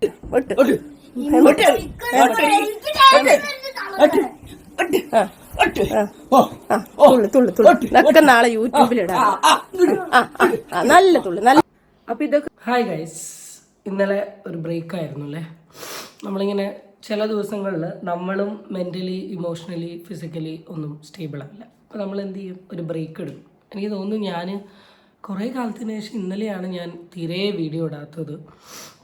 തുള്ളു നാളെ യൂട്യൂബിലിടാം. നല്ല തുള്ളു നല്ല. അപ്പൊ ഇതൊക്കെ ഹായ് ഗൈസ്, ഇന്നലെ ഒരു ബ്രേക്ക് ആയിരുന്നു അല്ലേ. നമ്മളിങ്ങനെ ചില ദിവസങ്ങളിൽ നമ്മളും മെൻ്റലി ഇമോഷണലി ഫിസിക്കലി ഒന്നും സ്റ്റേബിൾ ആവില്ല. അപ്പോൾ നമ്മൾ എന്ത് ചെയ്യും, ഒരു ബ്രേക്ക് എടുക്കും. എനിക്ക് തോന്നുന്നു ഞാൻ കുറേ കാലത്തിന് ശേഷം ഇന്നലെയാണ് ഞാൻ തീരെ വീഡിയോ ഇടാത്തത്.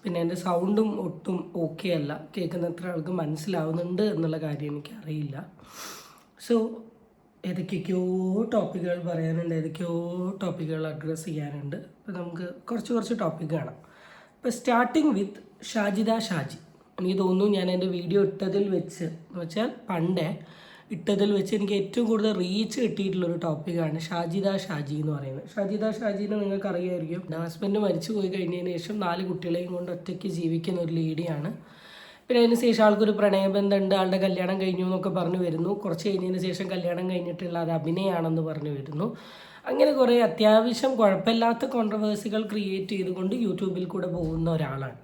പിന്നെ എൻ്റെ സൗണ്ടും ഒട്ടും ഓക്കെ അല്ല, കേൾക്കുന്ന എത്ര ആൾക്ക് മനസ്സിലാവുന്നുണ്ട് എന്നുള്ള കാര്യം എനിക്കറിയില്ല. സോ ഏതൊക്കെയോ ടോപ്പിക്കുകൾ പറയാനുണ്ട്, ഏതൊക്കെയോ ടോപ്പിക്കുകൾ അഡ്രസ്സ് ചെയ്യാനുണ്ട്. അപ്പോൾ നമുക്ക് കുറച്ച് ടോപ്പിക് കാണാം. ഇപ്പോൾ സ്റ്റാർട്ടിങ് വിത്ത് ഷാജിദ ഷാജി. എനിക്ക് തോന്നുന്നു ഞാൻ എൻ്റെ വീഡിയോ ഇട്ടതിൽ വെച്ച് എന്ന് വെച്ചാൽ പണ്ടേ ഇട്ടതിൽ വെച്ച് എനിക്ക് ഏറ്റവും കൂടുതൽ റീച്ച് കിട്ടിയിട്ടുള്ളൊരു ടോപ്പിക്കാണ് ഷാജിദ ഷാജി എന്ന് പറയുന്നത്. ഷാജിദ ഷാജിനെ നിങ്ങൾക്ക് അറിയാമായിരിക്കും. എൻ്റെ ഹസ്ബൻഡ് മരിച്ചു പോയി കഴിഞ്ഞതിന് ശേഷം 4 കുട്ടികളെയും കൊണ്ട് ഒറ്റയ്ക്ക് ജീവിക്കുന്ന ഒരു ലേഡിയാണ്. പിന്നെ അതിന് ശേഷം ആൾക്കൊരു പ്രണയബന്ധമുണ്ട്, ആളുടെ കല്യാണം കഴിഞ്ഞു എന്നൊക്കെ പറഞ്ഞു വരുന്നു. കുറച്ച് കഴിഞ്ഞതിന് ശേഷം കല്യാണം കഴിഞ്ഞിട്ടുള്ള അത് അഭിനയമാണെന്ന് പറഞ്ഞു വരുന്നു. അങ്ങനെ കുറേ അത്യാവശ്യം കുഴപ്പമില്ലാത്ത കോൺട്രവേഴ്സികൾ ക്രിയേറ്റ് ചെയ്തുകൊണ്ട് യൂട്യൂബിൽ കൂടെ പോകുന്ന ഒരാളാണ്.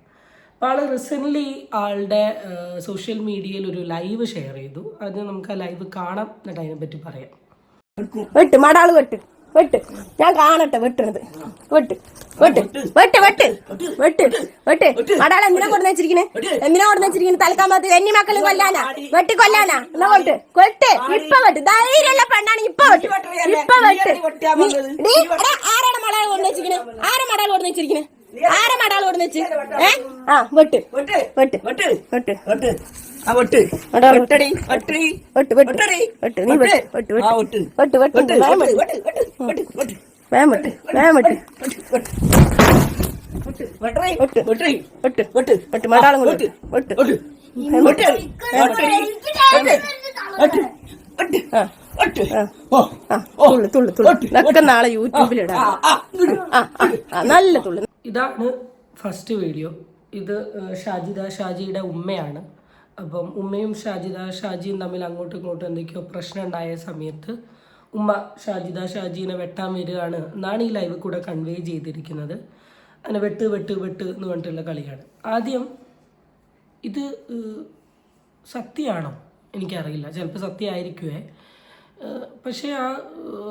അപ്പോൾ ആൾ റീസെൻ്റ്ലി ആളുടെ സോഷ്യൽ മീഡിയയിൽ ഒരു ലൈവ് ഷെയർ ചെയ്തു. അത് നമുക്ക് ആ ലൈവ് കാണാം, എന്നിട്ട് അതിനെപ്പറ്റി പറയാം. വെട്ട് മടാള് വെട്ട് വെട്ട് ഞാൻ കാണട്ടെ വെട്ടണത്. വെട്ട് വെട്ട് വെട്ട് വെട്ട് വെട്ട് വെട്ട് മടാള് എന്തിനാ കൊടുന്ന് വെച്ചിരിക്കണേ തലക്കാമത്ത് എന്നീ മക്കളും കൊല്ലാനാ വെട്ടി കൊല്ലാനാ എന്നാ വെട്ട് വെട്ട് ഇപ്പൊ വെട്ട് ധൈര്യമുള്ള പെണ്ണാണ്. ഇപ്പൊ വെട്ട് ഇപ്പൊ വെട്ട്. ആരാണ് മടാള് കൊടുന്ന് വെച്ചിരിക്കണേ? ആരാ മടാള് കൊടുന്ന് വെച്ചിരിക്കണേ? ആരാ മടാള് കൊടുന്ന് വെച്ച്? വെട്ട് വെട്ട് വെട്ട് വെട്ട് വെട്ട് വെട്ട് നാളെ യൂട്യൂബിലിടാം. നല്ല തുള്ളു. ഇതാണ് ഫസ്റ്റ് വീഡിയോ. ഇത് ഷാജിദ ഷാജിയുടെ ഉമ്മയാണ്. അപ്പം ഉമ്മയും ഷാജിദ ഷാജിയും തമ്മിൽ അങ്ങോട്ടും ഇങ്ങോട്ടും എന്തൊക്കെയോ പ്രശ്നം ഉണ്ടായ സമയത്ത് ഉമ്മ ഷാജിദ ഷാജീനെ വെട്ടാൻ വരികയാണ് എന്നാണ് ഈ ലൈവ് കൂടെ കൺവേ ചെയ്തിരിക്കുന്നത്. അങ്ങനെ വെട്ട് വെട്ട് വെട്ട് എന്ന് പറഞ്ഞിട്ടുള്ള കളിയാണ്. ആദ്യം ഇത് സത്യമാണോ എനിക്കറിയില്ല, ചിലപ്പോൾ സത്യമായിരിക്കുമേ. പക്ഷേ ആ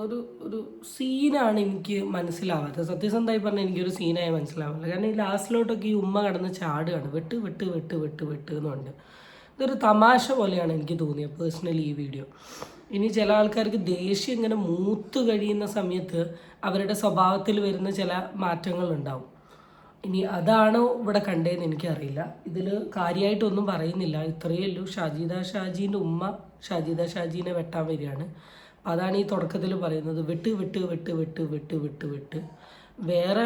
ഒരു സീനാണ് എനിക്ക് മനസ്സിലാവാത്തത്. സത്യസന്ധമായി പറഞ്ഞാൽ എനിക്കൊരു സീനായി മനസ്സിലാവില്ല. കാരണം ഈ ലാസ്റ്റിലോട്ടൊക്കെ ഈ ഉമ്മ കടന്ന് ചാടുകയാണ്, വെട്ട് വെട്ട് വെട്ട് വെട്ട് വെട്ട് എന്നുണ്ട്. ഇതൊരു തമാശ പോലെയാണ് എനിക്ക് തോന്നിയത് പേഴ്സണലി ഈ വീഡിയോ. ഇനി ചില ആൾക്കാർക്ക് ദേഷ്യം ഇങ്ങനെ മൂത്ത് കഴിയുന്ന സമയത്ത് അവരുടെ സ്വഭാവത്തിൽ വരുന്ന ചില മാറ്റങ്ങളുണ്ടാവും. ഇനി അതാണോ ഇവിടെ കണ്ടതെന്ന് എനിക്കറിയില്ല. ഇതിൽ കാര്യമായിട്ടൊന്നും പറയുന്നില്ല, ഇത്രയേ ഉള്ളൂ. ഷാജിദ ഷാജീൻ്റെ ഉമ്മ ഷാജിദ ഷാജീനെ വെട്ടാൻ വരികയാണ്. അതാണ് ഈ തുടക്കത്തിൽ പറയുന്നത്, വെട്ട് വെട്ട് വെട്ട് വെട്ട് വെട്ട് വെട്ട് വെട്ട്. വേറെ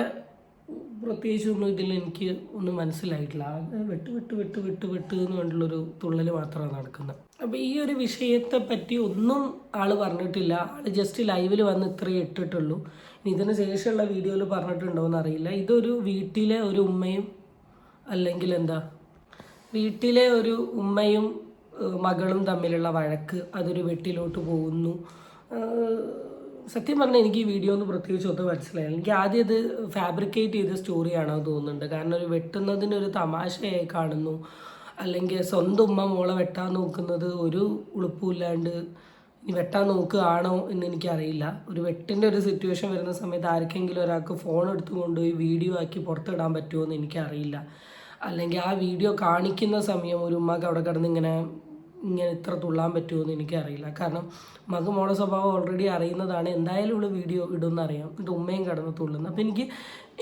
പ്രത്യേകിച്ചൊന്നും ഇതിൽ എനിക്ക് ഒന്നും മനസ്സിലായിട്ടില്ല. വെട്ട് വെട്ട് വെട്ട് വെട്ട് വെട്ട് എന്ന് പറഞ്ഞിട്ടുള്ളൊരു തുള്ളൽ മാത്രമാണ് നടക്കുന്നത്. അപ്പോൾ ഈ ഒരു വിഷയത്തെ പറ്റി ഒന്നും ആൾ പറഞ്ഞിട്ടില്ല. ആൾ ജസ്റ്റ് ലൈവിൽ വന്ന് ഇത്രയേ ഇട്ടിട്ടുള്ളൂ. ഇതിന് ശേഷമുള്ള വീഡിയോയിൽ പറഞ്ഞിട്ടുണ്ടോയെന്ന് അറിയില്ല. ഇതൊരു വീട്ടിലെ ഒരു ഉമ്മയും അല്ലെങ്കിൽ വീട്ടിലെ ഒരു ഉമ്മയും മകളും തമ്മിലുള്ള വഴക്ക്, അതൊരു വെട്ടിലോട്ട് പോകുന്നു. സത്യം പറഞ്ഞാൽ എനിക്ക് ഈ വീഡിയോ ഒന്ന് പ്രത്യേകിച്ച് ഒന്നും മനസ്സിലായില്ല. എനിക്ക് ആദ്യം ഇത് ഫാബ്രിക്കേറ്റ് ചെയ്ത സ്റ്റോറിയാണെന്ന് തോന്നുന്നുണ്ട്. കാരണം ഒരു വെട്ടുന്നതിനൊരു തമാശയായി കാണുന്നു, അല്ലെങ്കിൽ സ്വന്തം ഉമ്മ മോളെ വെട്ടാൻ നോക്കുന്നത് ഒരു ഉളുപ്പുമില്ലാണ്ട് ഇനി വെട്ടാൻ നോക്കുകയാണോ എന്ന് എനിക്കറിയില്ല. ഒരു വെട്ടിൻ്റെ ഒരു സിറ്റുവേഷൻ വരുന്ന സമയത്ത് ആർക്കെങ്കിലും ഒരാൾക്ക് ഫോൺ എടുത്തു കൊണ്ടുപോയി വീഡിയോ ആക്കി പുറത്തിടാൻ പറ്റുമോ എന്ന് എനിക്കറിയില്ല. അല്ലെങ്കിൽ ആ വീഡിയോ കാണിക്കുന്ന സമയം ഒരു ഉമ്മക്ക് അവിടെ കിടന്ന് ഇങ്ങനെ ഇത്ര തുള്ളാൻ പറ്റുമോ എന്ന് എനിക്കറിയില്ല. കാരണം മക മോളെ സ്വഭാവം ഓൾറെഡി അറിയുന്നതാണ്, എന്തായാലും ഇവിടെ വീഡിയോ ഇടുമെന്ന് അറിയാം. എന്നിട്ട് ഉമ്മയും കിടന്ന് തുള്ളുന്നു. അപ്പോൾ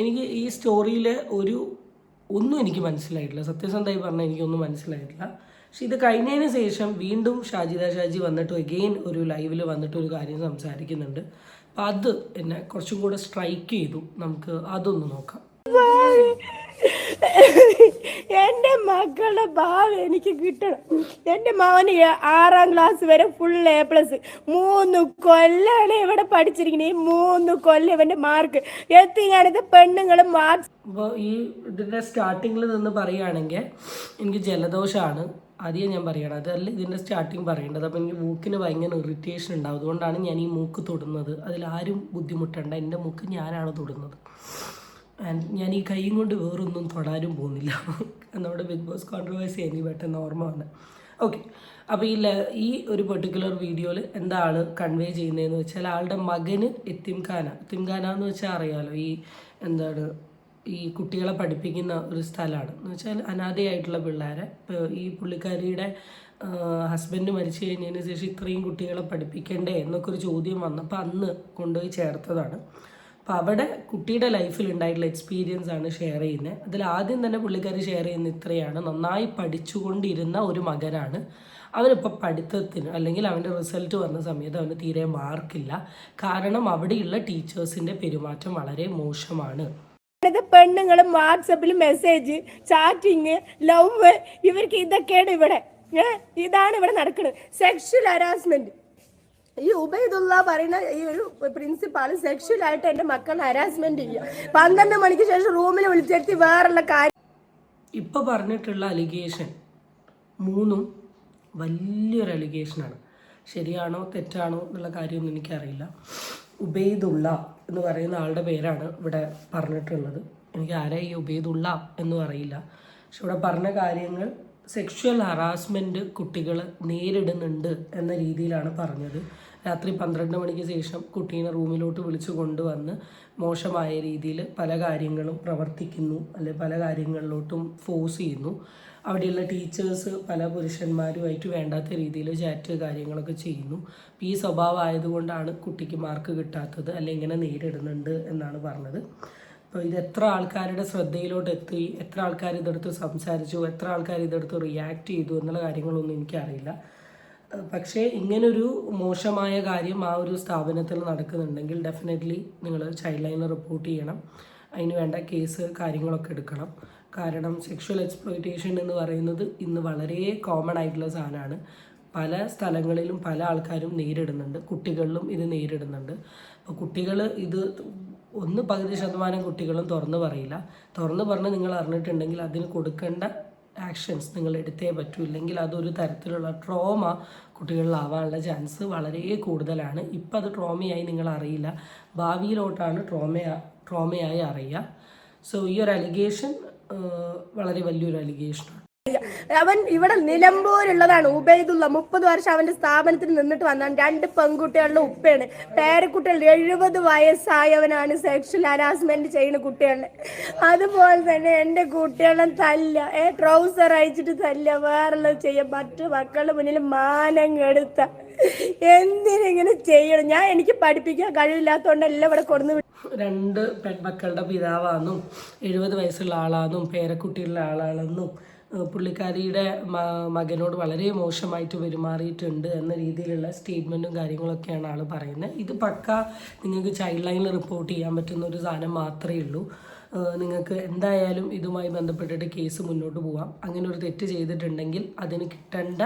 എനിക്ക് ഈ സ്റ്റോറിയിൽ ഒന്നും എനിക്ക് മനസ്സിലായിട്ടില്ല. സത്യസന്ധമായി പറഞ്ഞാൽ എനിക്കൊന്നും മനസ്സിലായിട്ടില്ല. പക്ഷെ ഇത് കഴിഞ്ഞതിന് ശേഷം വീണ്ടും ഷാജിദ ഷാജി വന്നിട്ട് എഗെയിൻ ഒരു ലൈവിൽ വന്നിട്ട് ഒരു കാര്യം സംസാരിക്കുന്നുണ്ട്. അപ്പം അത് എന്നെ കുറച്ചും കൂടെ സ്ട്രൈക്ക് ചെയ്തു. നമുക്ക് അതൊന്ന് നോക്കാം. എൻ്റെ മക്കളുടെ ഭാവി എനിക്ക് കിട്ടണം. എൻ്റെ മകന് 6ാം ക്ലാസ് വരെ ഫുൾ A+. 3 കൊല്ലാണ് ഇവിടെ പഠിച്ചിരിക്കുന്നത്. ഈ 3 കൊല്ലം ഇവൻ്റെ മാർക്ക് എത്തിയാണിത് പെണ്ണുങ്ങളും മാർക്ക്. അപ്പോൾ ഈ ഇതിൻ്റെ സ്റ്റാർട്ടിങ്ങിൽ നിന്ന് പറയുകയാണെങ്കിൽ എനിക്ക് ജലദോഷമാണ് ആദ്യം ഞാൻ പറയണം, അതല്ല ഇതിൻ്റെ സ്റ്റാർട്ടിങ് പറയേണ്ടത്. അപ്പോൾ എനിക്ക് മൂക്കിന് ഭയങ്കര ഇറിറ്റേഷൻ ഉണ്ടാവും. അതുകൊണ്ടാണ് ഞാൻ ഈ മൂക്ക് തൊടുന്നത്. അതിലാരും ബുദ്ധിമുട്ടണ്ട, എൻ്റെ മൂക്ക് ഞാനാണ് തൊടുന്നത്. ആൻഡ് ഞാൻ ഈ കൈയും കൊണ്ട് വേറൊന്നും തൊടാനും പോകുന്നില്ല. നമ്മുടെ ബിഗ് ബോസ് കോൺട്രവേഴ്സി എനിക്ക് പെട്ടെന്ന് ഓർമ്മ വന്നത്. ഓക്കെ, അപ്പോൾ ഈ ഒരു പെർട്ടിക്കുലർ വീഡിയോയിൽ എന്താ ആൾ കൺവേ ചെയ്യുന്നതെന്ന് വെച്ചാൽ ആളുടെ മകന് എത്തിംഖാന എന്ന് വെച്ചാൽ അറിയാമല്ലോ, ഈ കുട്ടികളെ പഠിപ്പിക്കുന്ന ഒരു സ്ഥലമാണ്. എന്ന് വെച്ചാൽ അനാഥയായിട്ടുള്ള പിള്ളേരെ ഇപ്പോൾ ഈ പുള്ളിക്കാരിയുടെ ഹസ്ബൻഡ് മരിച്ചു കഴിഞ്ഞതിന് ശേഷം ഇത്രയും കുട്ടികളെ പഠിപ്പിക്കണ്ടേ എന്നൊക്കെ ഒരു ചോദ്യം വന്നപ്പോൾ അന്ന് കൊണ്ടുപോയി ചേർത്തതാണ്. അപ്പോൾ അവിടെ കുട്ടിയുടെ ലൈഫിൽ ഉണ്ടായിട്ടുള്ള എക്സ്പീരിയൻസ് ആണ് ഷെയർ ചെയ്യുന്നത്. അതിൽ ആദ്യം തന്നെ പുള്ളിക്കാരി ഷെയർ ചെയ്യുന്ന ഇത്രയാണ്: നന്നായി പഠിച്ചുകൊണ്ടിരുന്ന ഒരു മകനാണ്. അവനിപ്പോൾ പഠിത്തത്തിന് അല്ലെങ്കിൽ അവൻ്റെ റിസൾട്ട് വന്ന സമയത്ത് അവന് തീരെ മാർക്കില്ല. കാരണം അവിടെയുള്ള ടീച്ചേഴ്സിൻ്റെ പെരുമാറ്റം വളരെ മോശമാണ്. പെണ്ണുങ്ങളും വാട്സപ്പിൽ മെസ്സേജ്, ചാറ്റിങ്, ലവ്, ഇവർക്ക് ഇതൊക്കെയാണ് ഇവിടെ. ഇതാണ് ഇവിടെ നടക്കുന്നത്. Sexual harassment. ഈ ഉബൈദുള്ള പറയുന്ന ഈ ഒരു പ്രിൻസിപ്പാൾ സെക്ഷലായിട്ട് എൻ്റെ മക്കളെ ഹരാസ്മെന്റ് ചെയ്യുക. 12 മണിക്ക് ശേഷം റൂമിൽ വിളിച്ചെടുത്തി വേറുള്ള കാര്യം. ഇപ്പൊ പറഞ്ഞിട്ടുള്ള അലിഗേഷൻ 3 വലിയൊരു അലിഗേഷനാണ്. ശരിയാണോ തെറ്റാണോ എന്നുള്ള കാര്യമൊന്നും എനിക്കറിയില്ല. ഉബൈദുള്ള എന്ന് പറയുന്ന ആളുടെ പേരാണ് ഇവിടെ പറഞ്ഞിട്ടുള്ളത്. എനിക്ക് ആരാ ഈ ഉബൈദുള്ള എന്നും അറിയില്ല. പക്ഷെ ഇവിടെ പറഞ്ഞ കാര്യങ്ങൾ സെക്ഷൽ ഹറാസ്മെൻറ്റ് കുട്ടികൾ നേരിടുന്നുണ്ട് എന്ന രീതിയിലാണ് പറഞ്ഞത്. രാത്രി 12 മണിക്ക് ശേഷം കുട്ടീനെ റൂമിലോട്ട് വിളിച്ചു കൊണ്ടുവന്ന് മോശമായ രീതിയിൽ പല കാര്യങ്ങളും പ്രവർത്തിക്കുന്നു, അല്ലെ പല കാര്യങ്ങളിലോട്ടും ഫോഴ്സ് ചെയ്യുന്നു. അവിടെയുള്ള ടീച്ചേഴ്സ് പല പുരുഷന്മാരുമായിട്ട് വേണ്ടാത്ത രീതിയിൽ ചാറ്റ് കാര്യങ്ങളൊക്കെ ചെയ്യുന്നു. ഈ സ്വഭാവം ആയതുകൊണ്ടാണ് കുട്ടിക്ക് മാർക്ക് കിട്ടാത്തത്, അല്ലെ ഇങ്ങനെ നേരിടുന്നുണ്ട് എന്നാണ് പറഞ്ഞത്. അപ്പോൾ ഇത് എത്ര ആൾക്കാരുടെ ശ്രദ്ധയിലോട്ട് എത്തി, എത്ര ആൾക്കാർ ഇതെടുത്ത് സംസാരിച്ചു, എത്ര ആൾക്കാർ ഇതെടുത്ത് റിയാക്ട് ചെയ്തു എന്നുള്ള കാര്യങ്ങളൊന്നും എനിക്കറിയില്ല. പക്ഷേ ഇങ്ങനൊരു മോശമായ കാര്യം ആ ഒരു സ്ഥാപനത്തിൽ നടക്കുന്നുണ്ടെങ്കിൽ ഡെഫിനറ്റ്ലി നിങ്ങൾ ചൈൽഡ് ലൈനിൽ റിപ്പോർട്ട് ചെയ്യണം. അതിന് വേണ്ട കേസ് കാര്യങ്ങളൊക്കെ എടുക്കണം. കാരണം സെക്ഷൽ എക്സ്പ്ലോയിറ്റേഷൻ എന്ന് പറയുന്നത് ഇന്ന് വളരെ കോമൺ ആയിട്ടുള്ള സാധനമാണ്. പല സ്ഥലങ്ങളിലും പല ആൾക്കാരും നേരിടുന്നുണ്ട്, കുട്ടികളിലും ഇത് നേരിടുന്നുണ്ട്. അപ്പോൾ കുട്ടികൾ ഇത് 1% കുട്ടികളും തുറന്നു പറയില്ല. തുറന്നു പറഞ്ഞ് നിങ്ങൾ അറിഞ്ഞിട്ടുണ്ടെങ്കിൽ അതിന് കൊടുക്കേണ്ട ആക്ഷൻസ് നിങ്ങൾ എടുത്തേ പറ്റൂ. ഇല്ലെങ്കിൽ അതൊരു തരത്തിലുള്ള ട്രോമ കുട്ടികളിലാവാനുള്ള ചാൻസ് വളരെ കൂടുതലാണ്. ഇപ്പം അത് ട്രോമയായി നിങ്ങൾ അറിയില്ല, ഭാവിയിലോട്ടാണ് ട്രോമയായി അറിയുക. സോ ഈ ഒരു അലിഗേഷൻ വളരെ വലിയൊരു അലിഗേഷനാണ്. അവൻ ഇവിടെ നിലമ്പൂരുള്ളതാണ്. ഉബൈദുള്ള 30 വർഷം അവന്റെ സ്ഥാപനത്തിൽ നിന്നിട്ട് വന്നാണ്. 2 പെൺകുട്ടികളുടെ ഉപ്പയാണ്. പേരക്കുട്ടികൾ 70 വയസ്സായവനാണ് സെക്ഷൽ ഹരാസ്മെന്റ് ചെയ്യുന്ന കുട്ടികളെ. അതുപോലെ തന്നെ എൻ്റെ കുട്ടികളെ തല്ല, ട്രൗസർ അയച്ചിട്ട് തല്ല, വേറെല്ലാം ചെയ്യാൻ മറ്റു മക്കളുടെ മുന്നിൽ മാനം കെടുത്ത എന്തിനിങ്ങനെ ചെയ്യണം? എനിക്ക് പഠിപ്പിക്കാൻ കഴിവില്ലാത്തതുകൊണ്ടല്ല ഇവിടെ കൊടുന്നു. 2 പെൺമക്കളുടെ പിതാവാണെന്നും 70 വയസ്സുള്ള ആളാണെന്നും പേരക്കുട്ടിയുള്ള ആളാണെന്നും പുള്ളിക്കാരിയുടെ മകനോട് വളരെ മോശമായിട്ട് പെരുമാറിയിട്ടുണ്ട് എന്ന രീതിയിലുള്ള സ്റ്റേറ്റ്മെൻറ്റും കാര്യങ്ങളൊക്കെയാണ് ആൾ പറയുന്നത്. ഇത് പക്ക നിങ്ങൾക്ക് ചൈൽഡ് ലൈനിൽ റിപ്പോർട്ട് ചെയ്യാൻ പറ്റുന്ന ഒരു സാധനം മാത്രമേ ഉള്ളൂ. നിങ്ങൾക്ക് എന്തായാലും ഇതുമായി ബന്ധപ്പെട്ടിട്ട് കേസ് മുന്നോട്ട് പോകാം. അങ്ങനെ ഒരു തെറ്റ് ചെയ്തിട്ടുണ്ടെങ്കിൽ അതിന് കിട്ടേണ്ട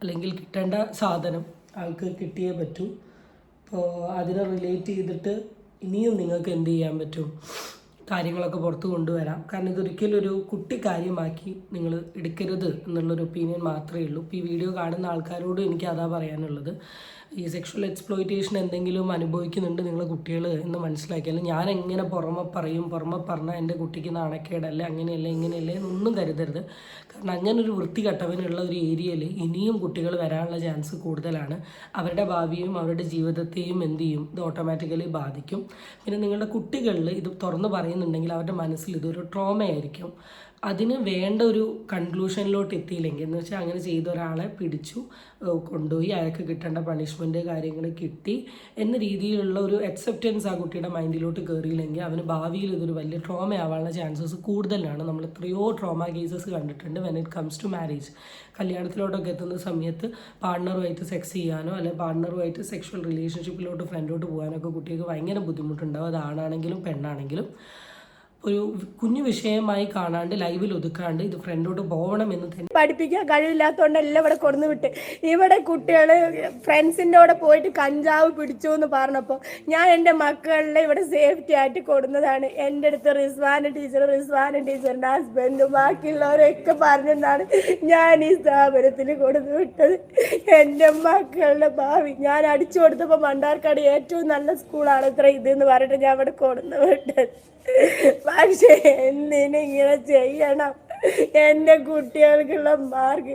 അല്ലെങ്കിൽ കിട്ടേണ്ട സാധനം ആൾക്ക് കിട്ടിയേ പറ്റൂ. അപ്പോൾ അതിനെ റിലേറ്റ് ചെയ്തിട്ട് ഇനിയും നിങ്ങൾക്ക് എന്ത് ചെയ്യാൻ പറ്റും? കാര്യങ്ങളൊക്കെ പുറത്ത് കൊണ്ടുവരാം. കാരണം ഇതൊരിക്കലും ഒരു കുട്ടി കാര്യമാക്കി നിങ്ങൾ എടുക്കരുത് എന്നുള്ളൊരു ഒപ്പീനിയൻ മാത്രമേ ഉള്ളൂ. ഇപ്പോൾ ഈ വീഡിയോ കാണുന്ന ആൾക്കാരോട് എനിക്ക് അതാ പറയാനുള്ളത്. ഈ സെക്ഷൽ എക്സ്പ്ലോയിറ്റേഷൻ എന്തെങ്കിലും അനുഭവിക്കുന്നുണ്ട് നിങ്ങളെ കുട്ടികൾ എന്ന് മനസ്സിലാക്കിയാൽ ഞാൻ എങ്ങനെ പുറമെ പറഞ്ഞാൽ എൻ്റെ കുട്ടിക്ക് നാണക്കേടല്ലേ, അങ്ങനെയല്ലേ ഇങ്ങനെയല്ലേ എന്നൊന്നും കരുതരുത്. കാരണം അങ്ങനൊരു വൃത്തികെട്ടവനുള്ള ഒരു ഏരിയയിൽ ഇനിയും കുട്ടികൾ വരാനുള്ള ചാൻസ് കൂടുതലാണ്. അവരുടെ ഭാവിയും അവരുടെ ജീവിതത്തെയും എന്ത് ചെയ്യും? ഇത് ഓട്ടോമാറ്റിക്കലി ബാധിക്കും. പിന്നെ നിങ്ങളുടെ കുട്ടികളിൽ ഇത് തുറന്ന് പറയുന്നുണ്ടെങ്കിൽ അവരുടെ മനസ്സിൽ ഇതൊരു ട്രോമയായിരിക്കും. അതിന് വേണ്ട ഒരു കൺക്ലൂഷനിലോട്ട് എത്തിയില്ലെങ്കിൽ, എന്ന് വെച്ചാൽ അങ്ങനെ ചെയ്ത ഒരാളെ പിടിച്ചു കൊണ്ടുപോയി അയാൾക്ക് കിട്ടേണ്ട പണിഷ്മെൻറ്റ് കാര്യങ്ങൾ കിട്ടി എന്ന രീതിയിലുള്ള ഒരു അക്സെപ്റ്റൻസ് ആ കുട്ടിയുടെ മൈൻഡിലോട്ട് കയറിയില്ലെങ്കിൽ അവന് ഭാവിയിൽ ഇതൊരു വലിയ ട്രോമ ആവാനുള്ള ചാൻസസ് കൂടുതലാണ്. നമ്മൾ എത്രയോ ട്രോമ കേസസ് കണ്ടിട്ടുണ്ട് when it comes to marriage. കല്യാണത്തിലോട്ടൊക്കെ എത്തുന്ന സമയത്ത് പാർട്ണറുമായിട്ട് സെക്സ് ചെയ്യാനോ അല്ലെങ്കിൽ പാർട്ണറുമായിട്ട് സെക്ഷൽ റിലേഷൻഷിപ്പിലോട്ട് ഫ്രണ്ടിലോട്ട് പോകാനൊക്കെ കുട്ടികൾക്ക് ഭയങ്കര ബുദ്ധിമുട്ടുണ്ടാവും. അത് ആണാണെങ്കിലും പെണ്ണാണെങ്കിലും. ഒരു കുഞ്ഞു വിഷയമായി കാണാണ്ട് ലൈവിൽ ഒതുക്കാണ്ട് ഇത് ഫ്രണ്ടോട്ട് പോകണമെന്ന് തന്നെ പഠിപ്പിക്കാൻ കഴിവില്ലാത്തതുകൊണ്ടല്ല ഇവിടെ കൊടുന്നു വിട്ട്. ഇവിടെ കുട്ടികൾ ഫ്രണ്ട്സിൻ്റെ കൂടെ പോയിട്ട് കഞ്ചാവ് പിടിച്ചു എന്ന് പറഞ്ഞപ്പോൾ ഞാൻ എൻ്റെ മക്കളെ ഇവിടെ സേഫ്റ്റി ആയിട്ട് കൊടുന്നതാണ്. എൻ്റെ അടുത്ത് റിസ്വാന ടീച്ചറിൻ്റെ ഹസ്ബൻഡും ബാക്കിയുള്ളവരൊക്കെ പറഞ്ഞെന്നാണ് ഞാൻ ഈ സ്ഥാപനത്തിൽ കൊടുന്നു വിട്ടത്. എൻ്റെ മക്കളുടെ ഭാവി ഞാൻ അടിച്ചു കൊടുത്തപ്പോൾ മണ്ണാർക്കാട് ഏറ്റവും നല്ല സ്കൂളാണ് ഇത്ര ഇതെന്ന് പറഞ്ഞിട്ട് ഞാൻ ഇവിടെ കൊടുന്നു വിട്ടത്. പക്ഷേ എന്തിനിങ്ങനെ ചെയ്യണം? എൻ്റെ കുട്ടികൾക്കുള്ള മാർക്ക്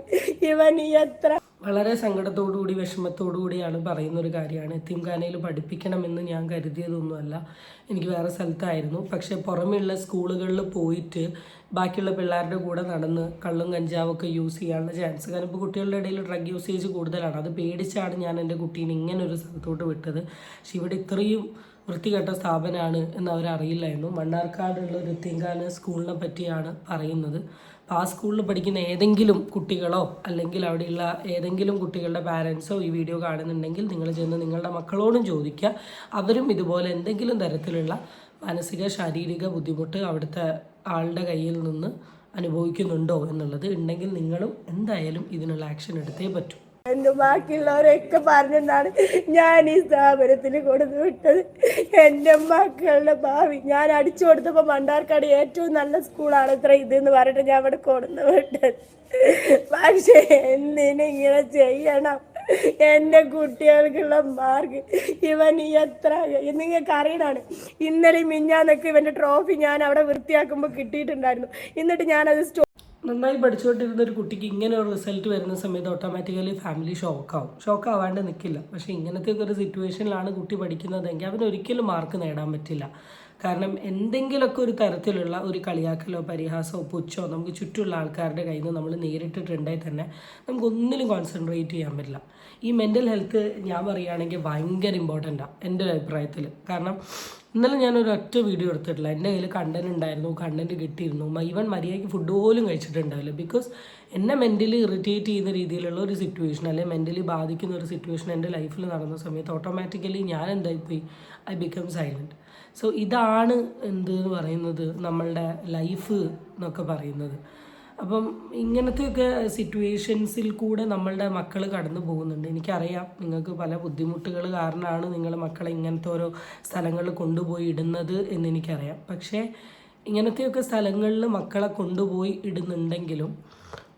ഇവൻ എത്ര വളരെ സങ്കടത്തോടുകൂടി വിഷമത്തോടുകൂടിയാണ് പറയുന്ന ഒരു കാര്യമാണ്. യത്തീംഖാനയിൽ പഠിപ്പിക്കണമെന്ന് ഞാൻ കരുതിയതൊന്നുമല്ല, എനിക്ക് വേറെ സ്ഥലത്തായിരുന്നു. പക്ഷേ പുറമെയുള്ള സ്കൂളുകളിൽ പോയിട്ട് ബാക്കിയുള്ള പിള്ളേരുടെ കൂടെ നടന്ന് കള്ളും കഞ്ചാവൊക്കെ യൂസ് ചെയ്യാനുള്ള ചാൻസ്, കാരണം ഇപ്പോൾ കുട്ടികളുടെ ഇടയിൽ ഡ്രഗ് യൂസേജ് കൂടുതലാണ്. അത് പേടിച്ചാണ് ഞാൻ എൻ്റെ കുട്ടീനെ ഇങ്ങനെ ഒരു സ്ഥലത്തോട്ട് വിട്ടത്. പക്ഷെ ഇവിടെ ഇത്രയും വൃത്തികെട്ട സ്ഥാപനമാണ് എന്ന് അവരറിയില്ലായിരുന്നു. മണ്ണാർക്കാടുള്ള ഒരു യത്തീംഖാന സ്കൂളിനെ പറ്റിയാണ് പറയുന്നത്. അപ്പോൾ ആ സ്കൂളിൽ പഠിക്കുന്ന ഏതെങ്കിലും കുട്ടികളോ അല്ലെങ്കിൽ അവിടെയുള്ള ഏതെങ്കിലും കുട്ടികളുടെ പാരൻസോ ഈ വീഡിയോ കാണുന്നുണ്ടെങ്കിൽ നിങ്ങൾ ചെന്ന് നിങ്ങളുടെ മക്കളോടും ചോദിക്കുക, അവരും ഇതുപോലെ എന്തെങ്കിലും തരത്തിലുള്ള മാനസിക ശാരീരിക ബുദ്ധിമുട്ട് അവിടുത്തെ ആളുടെ കയ്യിൽ നിന്ന് അനുഭവിക്കുന്നുണ്ടോ എന്നുള്ളത്. ഉണ്ടെങ്കിൽ നിങ്ങളും എന്തായാലും ഇതിനുള്ള ആക്ഷൻ എടുത്തേ പറ്റൂ. എൻ്റെ ബാക്കിയുള്ളവരൊക്കെ പറഞ്ഞെന്നാണ് ഞാൻ ഈ സ്ഥാപനത്തിൽ കൊടുത്തു വിട്ടത്. എൻ്റെ മക്കളുടെ ഭാവി ഞാൻ അടിച്ചു കൊടുത്തപ്പോൾ മണ്ണാർക്കാട് ഏറ്റവും നല്ല സ്കൂളാണ് ഇത്ര ഇതെന്ന് പറഞ്ഞിട്ട് ഞാൻ ഇവിടെ കൊടുന്നു വിട്ടത്. പക്ഷേ എന്തിനിങ്ങനെ ചെയ്യണം? എൻ്റെ കുട്ടികൾക്കുള്ള മാർക്ക് ഇവൻ എത്ര നിങ്ങൾക്ക് അറിയണാണ്. ഇന്നലെ മിഞ്ഞാന്നൊക്കെ ഇവൻ്റെ ട്രോഫി ഞാൻ അവിടെ വൃത്തിയാക്കുമ്പോൾ കിട്ടിയിട്ടുണ്ടായിരുന്നു. എന്നിട്ട് ഞാനത് നന്നായി പഠിച്ചുകൊണ്ടിരുന്ന ഒരു കുട്ടിക്ക് ഇങ്ങനെ ഒരു റിസൾട്ട് വരുന്ന സമയത്ത് ഓട്ടോമാറ്റിക്കലി ഫാമിലി ഷോക്കാവാണ്ട് നിൽക്കില്ല. പക്ഷേ ഇങ്ങനത്തെ ഒരു സിറ്റുവേഷനിലാണ് കുട്ടി പഠിക്കുന്നതെങ്കിൽ അവന് ഒരിക്കലും മാർക്ക് നേടാൻ പറ്റില്ല. കാരണം എന്തെങ്കിലുമൊക്കെ ഒരു തരത്തിലുള്ള ഒരു കളിയാക്കലോ പരിഹാസമോ പുച്ഛോ നമുക്ക് ചുറ്റുമുള്ള ആൾക്കാരുടെ കയ്യിൽ നിന്ന് നമ്മൾ നേരിട്ടിട്ടുണ്ടെങ്കിൽ തന്നെ നമുക്കൊന്നിലും കോൺസെൻട്രേറ്റ് ചെയ്യാൻ പറ്റില്ല. ഈ മെൻ്റൽ ഹെൽത്ത് ഞാൻ പറയുകയാണെങ്കിൽ ഭയങ്കര ഇമ്പോർട്ടൻ്റാണ് എൻ്റെ അഭിപ്രായത്തിൽ. കാരണം ഇന്നലെ ഞാനൊരു ഒറ്റ വീഡിയോ എടുത്തിട്ടില്ല. എൻ്റെ കയ്യിൽ കണ്ടൻറ്റ് കിട്ടിയിരുന്നു. ഈവൻ മര്യാദയ്ക്ക് ഫുഡ് പോലും കഴിച്ചിട്ടുണ്ടാവില്ല. ബിക്കോസ് എന്നെ മെൻ്റലി ഇറിറ്റേറ്റ് ചെയ്യുന്ന രീതിയിലുള്ള ഒരു സിറ്റുവേഷൻ അല്ലെങ്കിൽ മെൻ്റലി ബാധിക്കുന്ന ഒരു സിറ്റുവേഷൻ എൻ്റെ ലൈഫിൽ നടന്ന സമയത്ത് ഓട്ടോമാറ്റിക്കലി ഞാൻ എന്തായിപ്പോയി, ഐ ബിക്കം സൈലൻറ്റ്. സോ ഇതാണ് എന്തെന്ന് പറയുന്നത് നമ്മളുടെ ലൈഫ് എന്നൊക്കെ പറയുന്നത്. അപ്പം ഇങ്ങനത്തെയൊക്കെ സിറ്റുവേഷൻസിൽ കൂടെ നമ്മളുടെ മക്കൾ കടന്നു പോകുന്നുണ്ട്. എനിക്കറിയാം നിങ്ങൾക്ക് പല ബുദ്ധിമുട്ടുകൾ കാരണമാണ് നിങ്ങൾ മക്കളെ ഇങ്ങനത്തെ ഓരോ സ്ഥലങ്ങളിൽ കൊണ്ടുപോയി ഇടുന്നത് എന്നെനിക്കറിയാം. പക്ഷേ ഇങ്ങനത്തെയൊക്കെ സ്ഥലങ്ങളിൽ മക്കളെ കൊണ്ടുപോയി ഇടുന്നുണ്ടെങ്കിലും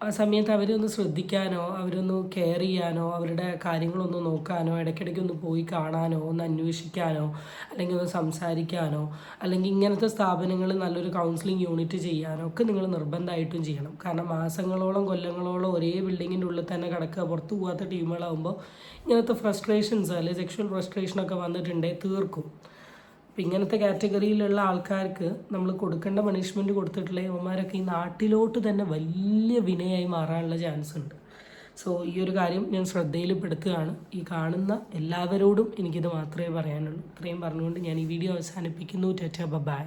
ആ സമയത്ത് അവരൊന്ന് ശ്രദ്ധിക്കാനോ അവരൊന്ന് കെയർ ചെയ്യാനോ അവരുടെ കാര്യങ്ങളൊന്ന് നോക്കാനോ ഇടയ്ക്കിടയ്ക്ക് ഒന്ന് പോയി കാണാനോ ഒന്ന് അന്വേഷിക്കാനോ അല്ലെങ്കിൽ ഒന്ന് സംസാരിക്കാനോ അല്ലെങ്കിൽ ഇങ്ങനത്തെ സ്ഥാപനങ്ങളിൽ നല്ലൊരു കൗൺസിലിംഗ് യൂണിറ്റ് ചെയ്യാനോ ഒക്കെ നിങ്ങൾ നിർബന്ധമായിട്ടും ചെയ്യണം. കാരണം മാസങ്ങളോളം കൊല്ലങ്ങളോളം ഒരേ ബിൽഡിങ്ങിൻ്റെ ഉള്ളിൽ തന്നെ കിടക്കുക, പുറത്തു പോകാത്ത ടീമുകളാകുമ്പോൾ ഇങ്ങനത്തെ ഫ്രസ്ട്രേഷൻസ് അല്ലെങ്കിൽ സെക്ഷൽ ഫ്രസ്ട്രേഷനൊക്കെ വന്നിട്ടുണ്ടെങ്കിൽ തീർക്കും. അപ്പം ഇങ്ങനത്തെ കാറ്റഗറിയിലുള്ള ആൾക്കാർക്ക് നമ്മൾ കൊടുക്കേണ്ട പണിഷ്മെൻറ്റ് കൊടുത്തിട്ടുള്ള ഇവന്മാരൊക്കെ ഈ നാട്ടിലോട്ട് തന്നെ വലിയ വിനയായി മാറാനുള്ള ചാൻസ് ഉണ്ട്. സോ ഈ ഒരു കാര്യം ഞാൻ ശ്രദ്ധയിൽപ്പെടുത്തുകയാണ്. ഈ കാണുന്ന എല്ലാവരോടും എനിക്കിത് മാത്രമേ പറയാനുള്ളൂ. ഇത്രയും പറഞ്ഞുകൊണ്ട് ഞാൻ ഈ വീഡിയോ അവസാനിപ്പിക്കുന്നു. Tata bye.